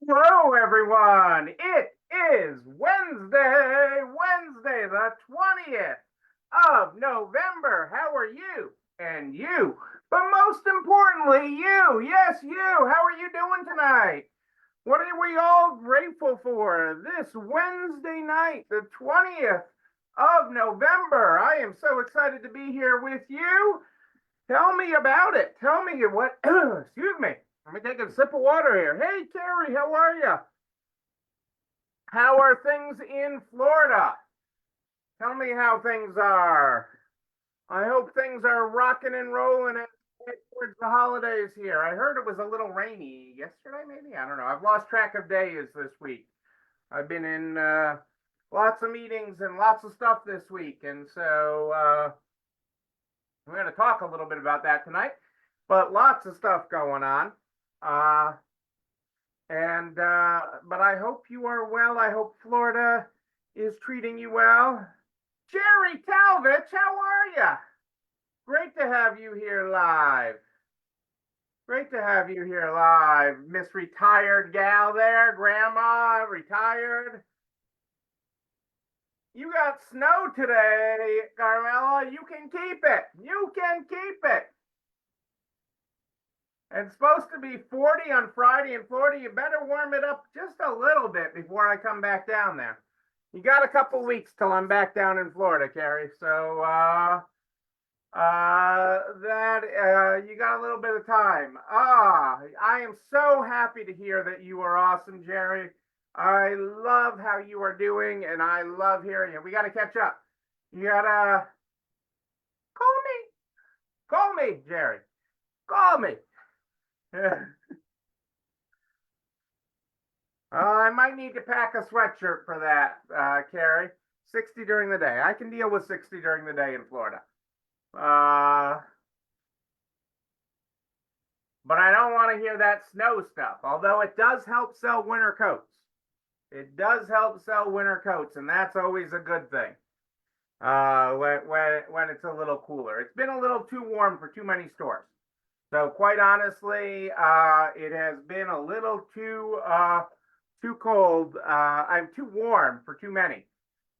Hello, everyone. It is Wednesday, the 20th of November. How are you? And you. But most importantly, you. Yes, you. How are you doing tonight? What are we all grateful for this Wednesday night, the 20th of November? I am so excited to be here with you. Tell me about it. Tell me what, excuse me. Let me take a sip of water here. Hey, Carrie, how are you? How are things in Florida? Tell me how things are. I hope things are rocking and rolling as we get towards the holidays here. I heard it was a little rainy yesterday, maybe. I don't know. I've lost track of days this week. I've been in lots of meetings and lots of stuff this week, and so we're going to talk a little bit about that tonight. But lots of stuff going on. But I hope you are well. I hope Florida is treating you well. Jerry Talvich, how are you? Great to have you here live. Great to have you here live, Miss Retired Gal there, Grandma, retired. You got snow today, Carmela. You can keep it. You can keep it. It's supposed to be 40 on Friday in Florida. You better warm it up just a little bit before I come back down there. You got a couple weeks till I'm back down in Florida, Carrie. So you got a little bit of time. I am so happy to hear that you are awesome, Jerry. I love how you are doing, and I love hearing you. We got to catch up. You gotta call me, Jerry. Call me. I might need to pack a sweatshirt for that, Carrie. 60 during the day. I can deal with 60 during the day in Florida. But I don't want to hear that snow stuff, although it does help sell winter coats. It does help sell winter coats, and that's always a good thing. When it's a little cooler. It's been a little too warm for too many stores. So quite honestly, it has been a little too cold. I'm too warm for too many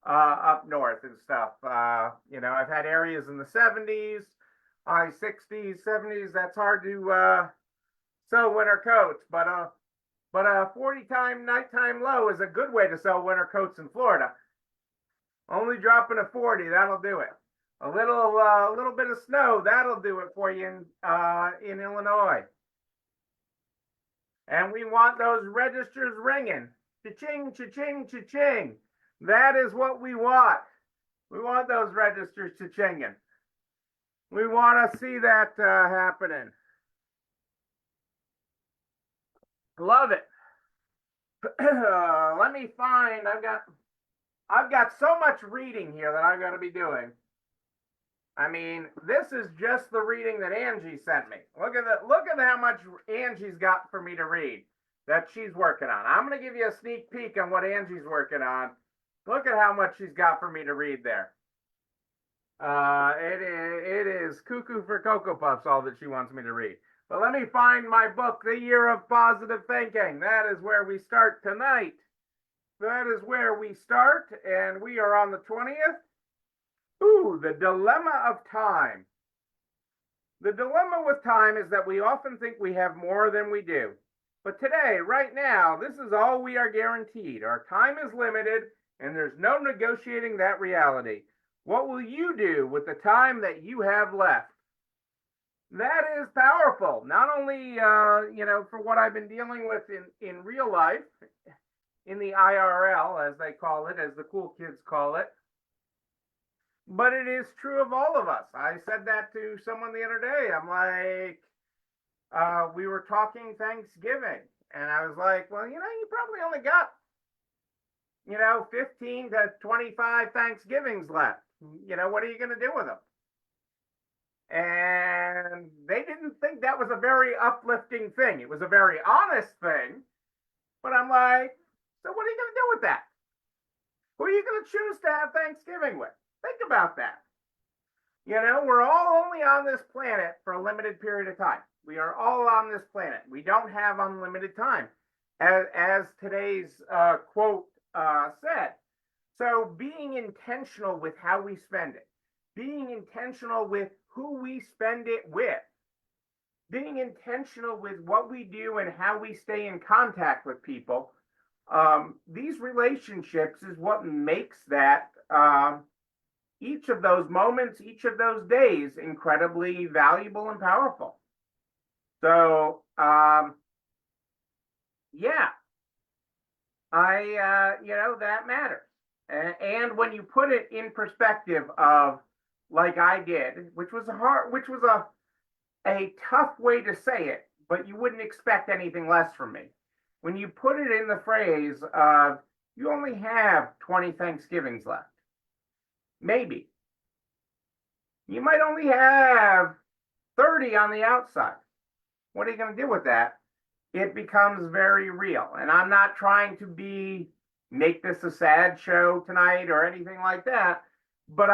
up north and stuff. I've had areas in the 70s, high 60s, 70s. That's hard to sell winter coats, but a 40-time nighttime low is a good way to sell winter coats in Florida. Only dropping a 40, that'll do it. A little bit of snow, that'll do it for you in Illinois. And we want those registers ringing. Cha-ching, cha-ching, cha-ching. That is what we want. We want those registers cha-chinging. We want to see that happening. Love it. Let me find. I've got so much reading here that I've got to be doing. I mean, this is just the reading that Angie sent me. Look at how much Angie's got for me to read that she's working on. I'm going to give you a sneak peek on what Angie's working on. Look at how much she's got for me to read there. It is cuckoo for Cocoa Puffs, all that she wants me to read. But let me find my book, The Year of Positive Thinking. That is where we start tonight. That is where we start, and we are on the 20th. Ooh, the dilemma of time. The dilemma with time is that we often think we have more than we do. But today, right now, this is all we are guaranteed. Our time is limited, and there's no negotiating that reality. What will you do with the time that you have left? That is powerful. Not only, for what I've been dealing with in real life, in the IRL, as they call it, as the cool kids call it, but it is true of all of us. I said that to someone the other day. I'm like, we were talking Thanksgiving, and I was like, well, you probably only got, 15 to 25 Thanksgivings left. What are you going to do with them? And they didn't think that was a very uplifting thing. It was a very honest thing. But I'm like, so what are you going to do with that? Who are you going to choose to have Thanksgiving with? Think about that. We're all only on this planet for a limited period of time. We are all on this planet. We don't have unlimited time. as today's quote said. So being intentional with how we spend it, being intentional with who we spend it with, being intentional with what we do and how we stay in contact with people. These relationships is what makes that each of those moments, each of those days, incredibly valuable and powerful. So, yeah, that matters. And when you put it in perspective of, like I did, which was a tough way to say it, but you wouldn't expect anything less from me. When you put it in the phrase of, you only have 20 Thanksgivings left, maybe. You might only have 30 on the outside. What are you going to do with that? It becomes very real. And I'm not trying to make this a sad show tonight or anything like that. But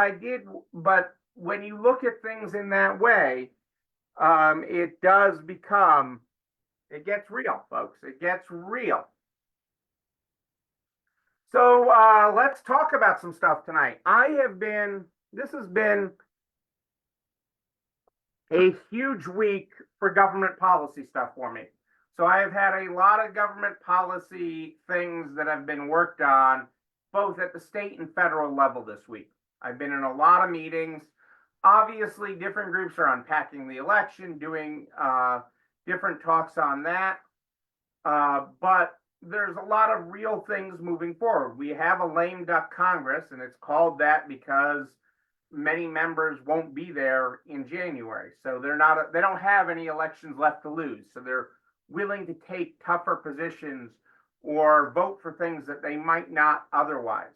when you look at things in that way, it gets real, folks. It gets real. So let's talk about some stuff tonight. This has been a huge week for government policy stuff for me. So I have had a lot of government policy things that have been worked on, both at the state and federal level this week. I've been in a lot of meetings. Obviously, different groups are unpacking the election, doing different talks on that. But there's a lot of real things moving forward. We have a lame duck Congress, and it's called that because many members won't be there in January. So they don't have any elections left to lose. So they're willing to take tougher positions or vote for things that they might not otherwise.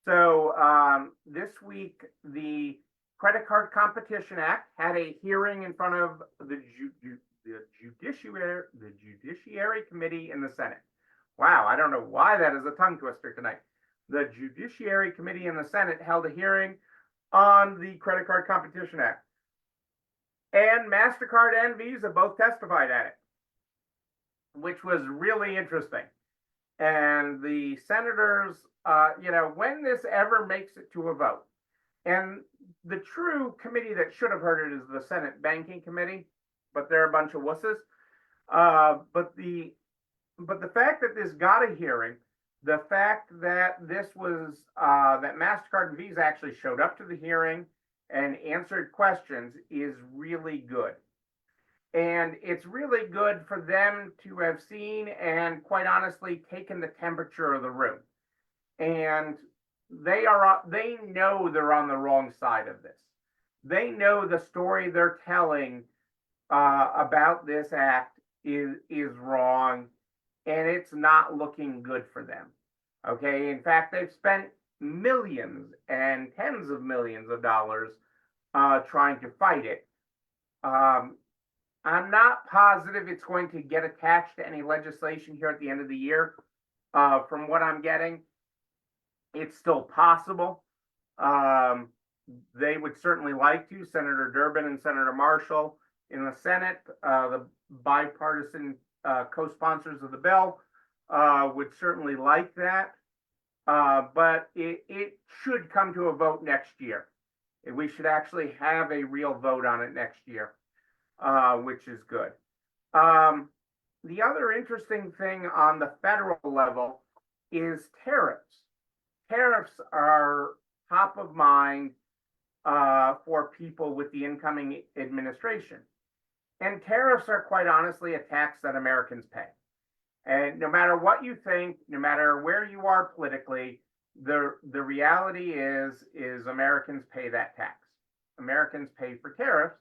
So this week, the Credit Card Competition Act had a hearing in front of the Judiciary Committee in the Senate. Wow, I don't know why that is a tongue twister tonight. The Judiciary Committee in the Senate held a hearing on the Credit Card Competition Act. And MasterCard and Visa both testified at it, which was really interesting. And the senators, when this ever makes it to a vote, and the true committee that should have heard it is the Senate Banking Committee, but they're a bunch of wusses. But the fact that this got a hearing, the fact that that MasterCard and Visa actually showed up to the hearing and answered questions is really good. And it's really good for them to have seen and, quite honestly, taken the temperature of the room. And they know they're on the wrong side of this. They know the story they're telling about this act is wrong, and it's not looking good for them. Okay, in fact, they've spent millions and tens of millions of dollars trying to fight it. I'm not positive it's going to get attached to any legislation here at the end of the year. From what I'm getting, it's still possible. They would certainly like to. Senator Durbin and Senator Marshall in the Senate, the bipartisan co-sponsors of the bill, would certainly like that. But it should come to a vote next year. We should actually have a real vote on it next year, which is good. The other interesting thing on the federal level is tariffs. Tariffs are top of mind for people with the incoming administration. And tariffs are, quite honestly, a tax that Americans pay. And no matter what you think, no matter where you are politically, the reality is Americans pay that tax. Americans pay for tariffs.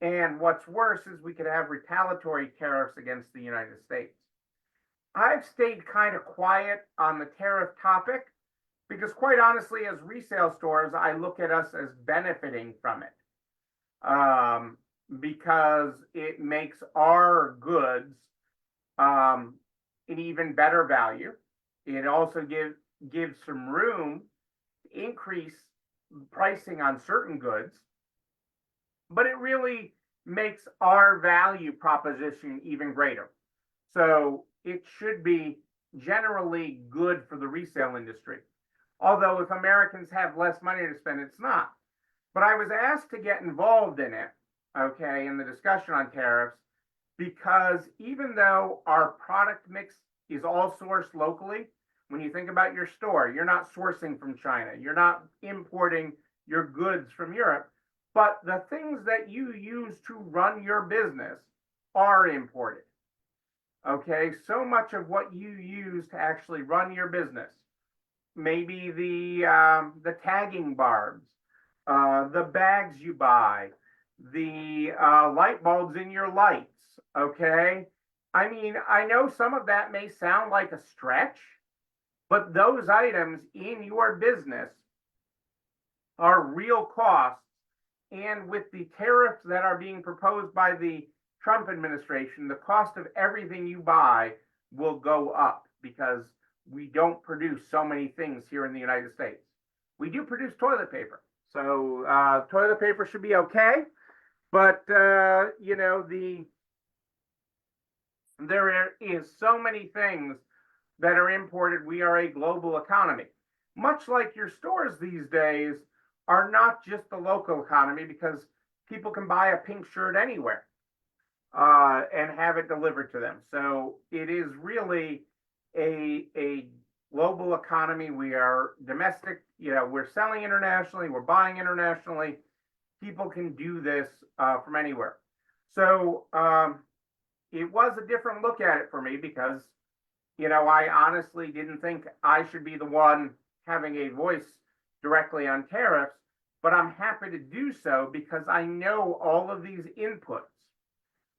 And what's worse is we could have retaliatory tariffs against the United States. I've stayed kind of quiet on the tariff topic because, quite honestly, as resale stores, I look at us as benefiting from it because it makes our goods an even better value. It also gives some room to increase pricing on certain goods, but it really makes our value proposition even greater. So it should be generally good for the resale industry. Although if Americans have less money to spend, it's not. But I was asked to get involved in it, okay, in the discussion on tariffs, because even though our product mix is all sourced locally, when you think about your store, you're not sourcing from China, you're not importing your goods from Europe, but the things that you use to run your business are imported. Okay, so much of what you use to actually run your business, maybe the tagging barbs, the bags you buy, the light bulbs in your lights. Okay, I mean, I know some of that may sound like a stretch, but those items in your business are real costs. And with the tariffs that are being proposed by the Trump administration, the cost of everything you buy will go up because we don't produce so many things here in the United States. We do produce toilet paper. So toilet paper should be okay. But, you know, there is so many things that are imported. We are a global economy. Much like your stores these days are not just the local economy, because people can buy a pink shirt anywhere and have it delivered to them. So it is really a global economy. We are domestic, you know, we're selling internationally, we're buying internationally. People can do this from anywhere. So it was a different look at it for me because, you know, I honestly didn't think I should be the one having a voice directly on tariffs, but I'm happy to do so because I know all of these inputs,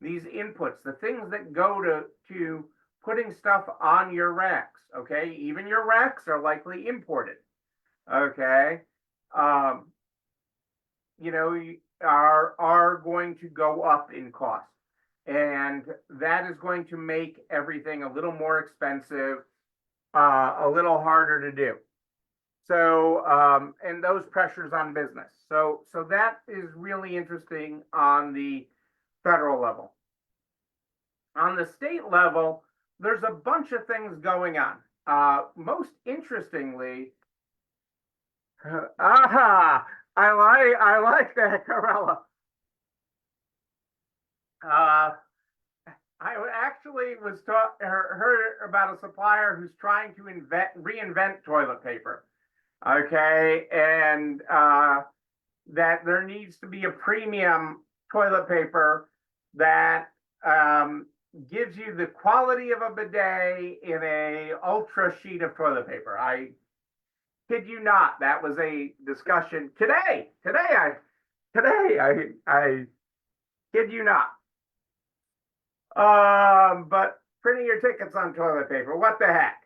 the things that go to putting stuff on your racks, okay? Even your racks are likely imported, okay? You know, are going to go up in cost. And that is going to make everything a little more expensive, a little harder to do. So, and those pressures on business. So that is really interesting on the federal level. On the state level, there's a bunch of things going on. Most interestingly, I like that, Corella. I actually heard about a supplier who's trying to reinvent toilet paper. Okay, and that there needs to be a premium toilet paper that gives you the quality of a bidet in a ultra sheet of toilet paper. I kid you not, that was a discussion today. I kid you not. But printing your tickets on toilet paper, what the heck?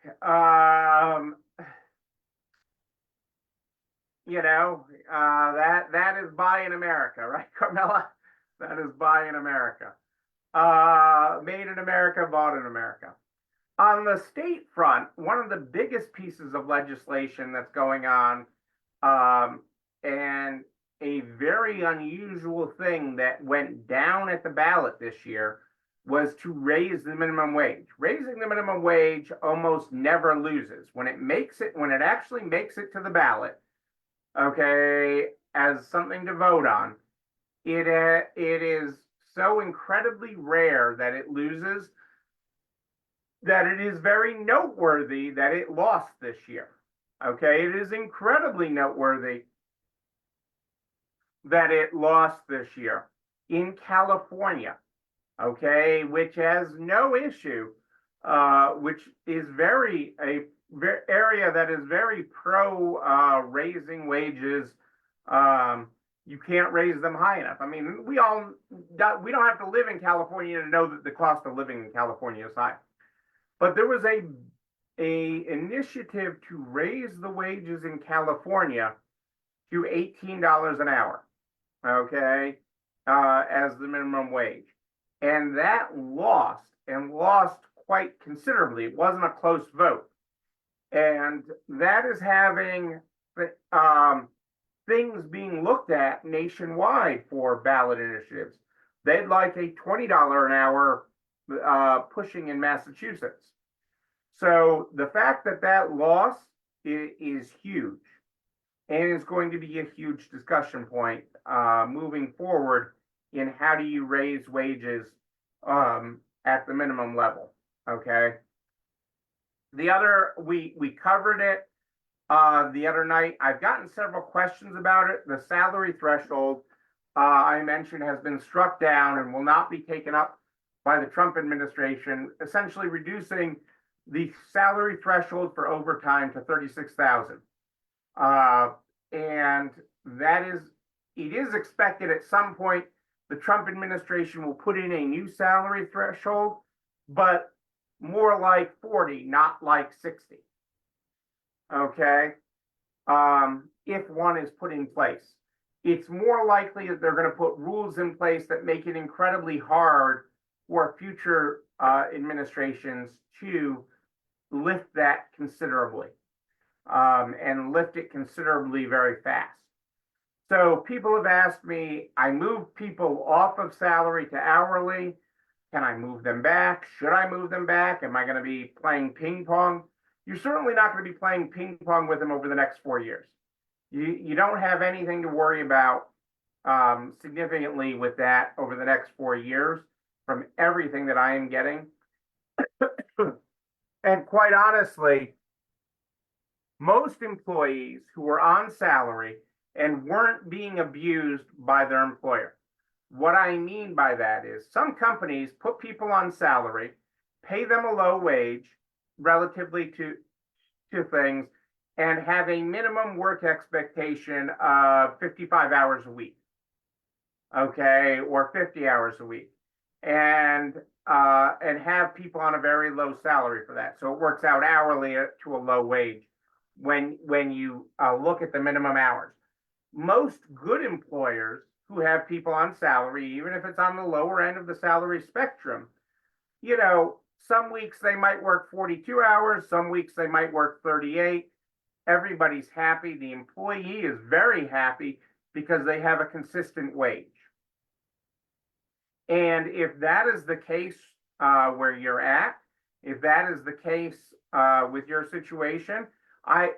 You know, that is buy in America, right, Carmela? That is buy in America. Made in America, bought in America. On the state front, one of the biggest pieces of legislation that's going on, and a very unusual thing that went down at the ballot this year, was to raise the minimum wage. Raising the minimum wage almost never loses. When it actually makes it to the ballot, okay, as something to vote on, it is so incredibly rare that it loses, that it is very noteworthy that it lost this year. Okay, it is incredibly noteworthy that it lost this year in California, okay, which has no issue, which is area that is very pro raising wages. You can't raise them high enough. I mean, we don't have to live in California to know that the cost of living in California is high. But there was a initiative to raise the wages in California to $18 an hour, okay, as the minimum wage. And that lost quite considerably. It wasn't a close vote. And that is having things being looked at nationwide for ballot initiatives. They'd like a $20 an hour pushing in Massachusetts. So the fact that that loss is huge and is going to be a huge discussion point moving forward in how do you raise wages at the minimum level. Okay. The other, we covered it the other night. I've gotten several questions about it. The salary threshold I mentioned has been struck down and will not be taken up by the Trump administration, essentially reducing the salary threshold for overtime to 36,000. And that is, it is expected at some point the Trump administration will put in a new salary threshold, but more like 40, not like 60. Okay. If one is put in place, it's more likely that they're going to put rules in place that make it incredibly hard for future administrations to lift that considerably and lift it considerably very fast. So people have asked me, I move people off of salary to hourly. Can I move them back? Should I move them back? Am I going to be playing ping pong? You're certainly not going to be playing ping pong with them over the next 4 years. You don't have anything to worry about significantly with that over the next 4 years from everything that I am getting. And quite honestly, most employees who were on salary and weren't being abused by their employer. What I mean by that is some companies put people on salary, pay them a low wage relatively to things, and have a minimum work expectation of 55 hours a week, okay, or 50 hours a week, and have people on a very low salary for that. So it works out hourly to a low wage when you look at the minimum hours. Most good employers who have people on salary, even if it's on the lower end of the salary spectrum, you know, some weeks they might work 42 hours, some weeks they might work 38. Everybody's happy. The employee is very happy because they have a consistent wage. And if that is the case where you're at, if that is the case with your situation,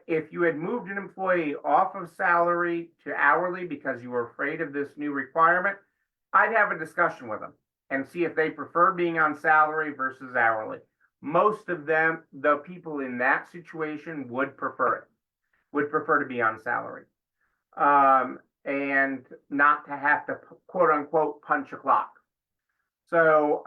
if you had moved an employee off of salary to hourly because you were afraid of this new requirement, I'd have a discussion with them and see if they prefer being on salary versus hourly. Most of them, the people in that situation would prefer to be on salary and not to have to quote unquote punch a clock. So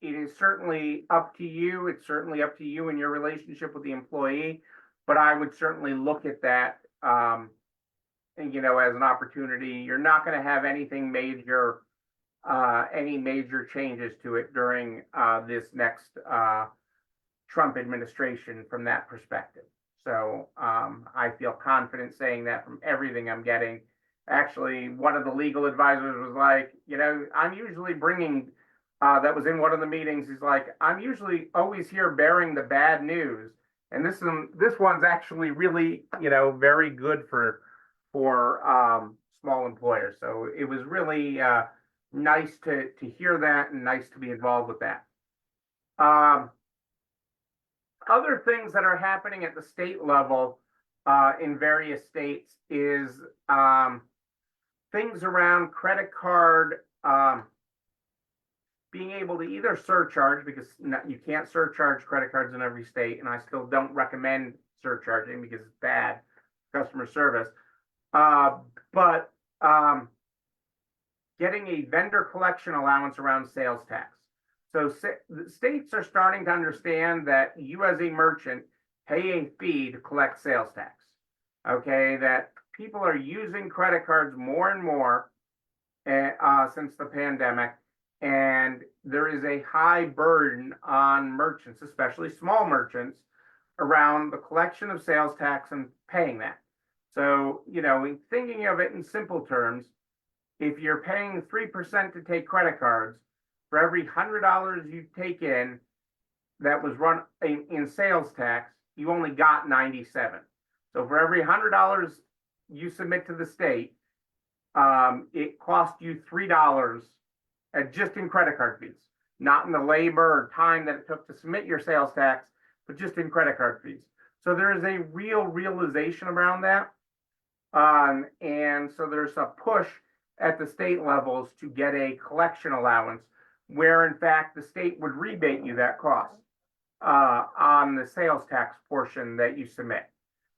it is certainly up to you. It's certainly up to you in your relationship with the employee. But I would certainly look at that, you know, as an opportunity. You're not going to have anything major, any major changes to it during this next Trump administration from that perspective. So I feel confident saying that from everything I'm getting. Actually, one of the legal advisors was like, you know, I'm usually bringing, that was in one of the meetings. He's like, I'm usually always here bearing the bad news. And this one's actually really, you know, very good for small employers. So it was really nice to hear that and nice to be involved with that. Other things that are happening at the state level in various states is things around credit card being able to either surcharge, because you can't surcharge credit cards in every state, and I still don't recommend surcharging because it's bad customer service, but getting a vendor collection allowance around sales tax. So the states are starting to understand that you as a merchant pay a fee to collect sales tax, okay, that people are using credit cards more and more since the pandemic. And there is a high burden on merchants, especially small merchants, around the collection of sales tax and paying that. So, you know, in thinking of it in simple terms, if you're paying 3% to take credit cards, for every $100 you take in that was run in sales tax, you only got 97. So for every $100 you submit to the state, it costs you $3 just in credit card fees. not in the labor or time that it took to submit your sales tax, but just in credit card fees. So there is a real realization around that. And so there's a push at the state levels to get a collection allowance where in fact the state would rebate you that cost on the sales tax portion that you submit.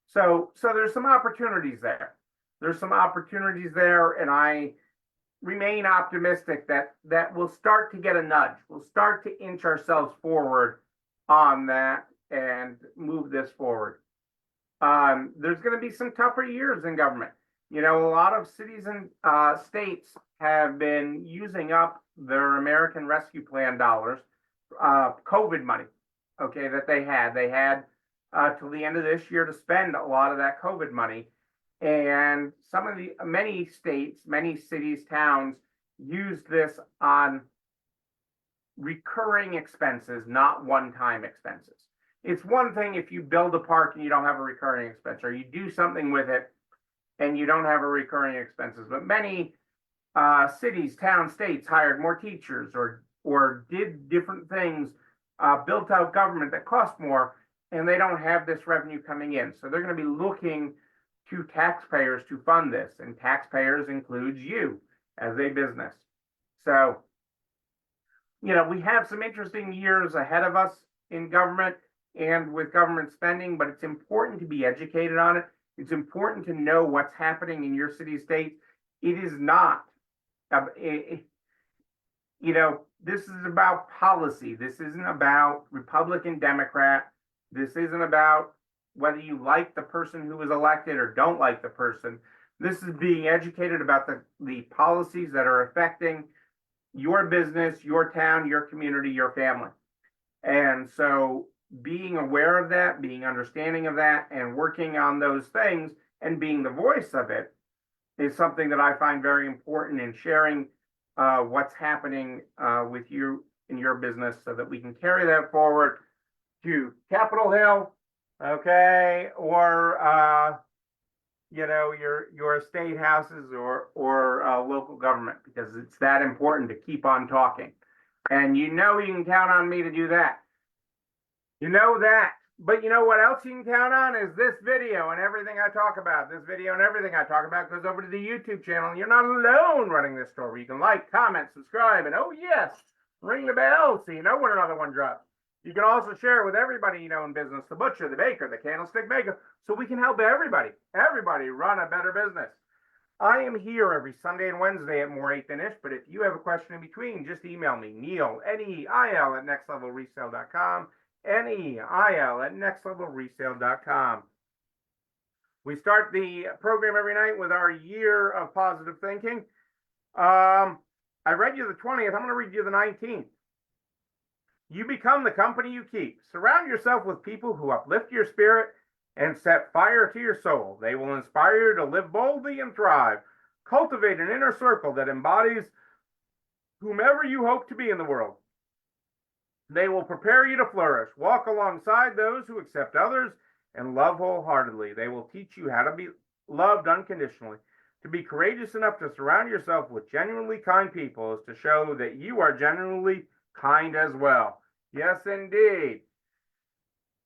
So there's some opportunities there. There's some opportunities there, and I remain optimistic that we'll start to get a nudge. We'll start to inch ourselves forward on that and move this forward. There's going to be some tougher years in government. You know, a lot of cities and states have been using up their American Rescue Plan dollars, COVID money, okay, that they had. They had till the end of this year to spend a lot of that COVID money. And many states, many cities, towns used this on recurring expenses, not one-time expenses. It's one thing if you build a park and you don't have a recurring expense, or you do something with it and you don't have a recurring expenses. But many cities, towns, states hired more teachers or did different things, built out government that cost more, and they don't have this revenue coming in. So they're going to be looking to taxpayers to fund this, and taxpayers includes you as a business. So, you know, we have some interesting years ahead of us in government and with government spending, but it's important to be educated on it. It's important to know what's happening in your city, state. It is not, you know, this is about policy. This isn't about Republican, Democrat. This isn't about whether you like the person who was elected or don't like the person. This is being educated about the policies that are affecting your business, your town, your community, your family. And so being aware of that, being understanding of that, and working on those things and being the voice of it is something that I find very important in sharing what's happening with you in your business so that we can carry that forward to Capitol Hill, okay, or you know, your state houses or local government, because it's that important to keep on talking. And you know you can count on me to do that. You know that. But you know what else you can count on is this video and everything I talk about. This video and everything I talk about goes over to the YouTube channel. You're not alone running this store. You can like, comment, subscribe, and oh yes, ring the bell so you know when another one drops. You can also share it with everybody you know in business, the butcher, the baker, the candlestick maker, so we can help everybody run a better business. I am here every Sunday and Wednesday at more 8 than ish, but if you have a question in between, just email me, Neil, Neil, at nextlevelresale.com, Neil at nextlevelresale.com. We start the program every night with our year of positive thinking. I read you the 20th. I'm going to read you the 19th. You become the company you keep. Surround yourself with people who uplift your spirit and set fire to your soul. They will inspire you to live boldly and thrive. Cultivate an inner circle that embodies whomever you hope to be in the world. They will prepare you to flourish. Walk alongside those who accept others and love wholeheartedly. They will teach you how to be loved unconditionally. To be courageous enough to surround yourself with genuinely kind people is to show that you are genuinely kind as well. Yes, indeed.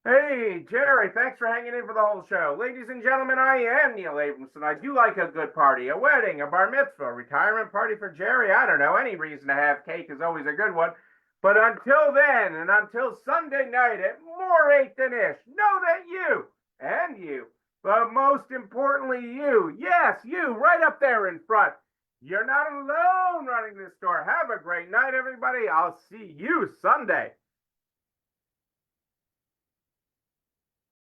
Hey, Jerry, thanks for hanging in for the whole show. Ladies and gentlemen, I am Neil Abramson. I do like a good party, a wedding, a bar mitzvah, a retirement party for Jerry. I don't know, any reason to have cake is always a good one. But until then, and until Sunday night at more 8 than ish, know that you, but most importantly you, yes, you, right up there in front, you're not alone running this store. Have a great night, everybody. I'll see you Sunday.